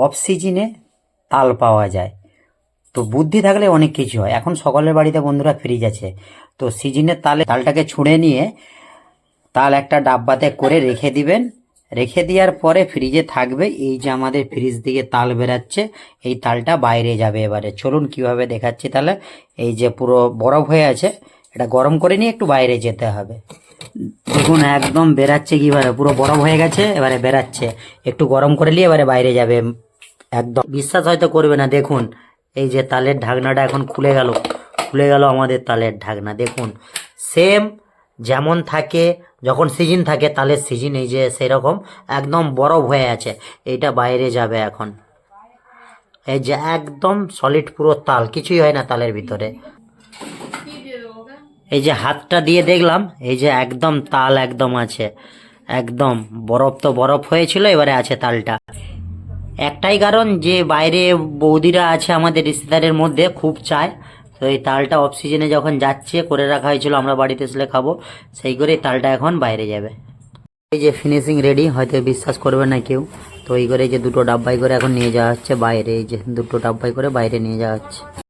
Of সিজনে তাল পাওয়া যায়। তো বুদ্ধি থাকলে অনেক কিছু হয়। এখন সকলের বাড়িতে বন্ধুরা ফ্রিজ আছে, তো সিজনের তালটাকে ছুঁড়ে নিয়ে তাল একটা ডাব্বাতে করে রেখে দিবেন। রেখে দেওয়ার পরে ফ্রিজে থাকবে। এই যে আমাদের ফ্রিজ থেকে তাল বেরাচ্ছে, এই তালটা বাইরে যাবে। এবারে চলুন কিভাবে দেখাচ্ছি। তাহলে এই যে পুরো বরফ হয়ে আছে, এটা গরম করে নিয়ে একটু বাইরে যেতে হবে। দেখুন একদম বেরাচ্ছে কিভাবে, পুরো বরফ হয়ে গেছে, এবারে বেরাচ্ছে। একটু গরম করে নিয়ে এবারে বাইরে যাবে। একদম বিশ্বাস হয়তো করবে না, দেখুন এই যে তালের ঢাকনাটা এখন খুলে গেল। খুলে গেল আমাদের তালের ঢাকনা। দেখুন সেম যেমন থাকে যখন সিজন থাকে, তালের সিজন, এই যে সেরকম একদম বরফ হয়ে আছে। এইটা বাইরে যাবে এখন। এই যে একদম সলিড পুরো তাল, কিছুই হয় না তালের ভিতরে। এই যে হাতটা দিয়ে দেখলাম, এই যে একদম তাল একদম আছে। একদম বরফ তো বরফ হয়েছিল, এবারে আছে তালটা। একটাই কারণ যে বাইরে বৌদিরা আছে আমাদের রিশতেদারের মধ্যে, খুব চায়। তো এই তালটা অফ সিজনে যখন যাচ্ছে, করে রাখা হয়েছিল আমরা বাড়িতে এসে খাবো, সেই করে তালটা এখন বাইরে যাবে। এই যে ফিনিশিং রেডি, হয়তো বিশ্বাস করবে না কেউ। তো এই করে যে দুটো ডাব্বাই করে এখন নিয়ে যাওয়া হচ্ছে বাইরে। এই যে দুটো ডাব্বাই করে বাইরে নিয়ে যাওয়া হচ্ছে।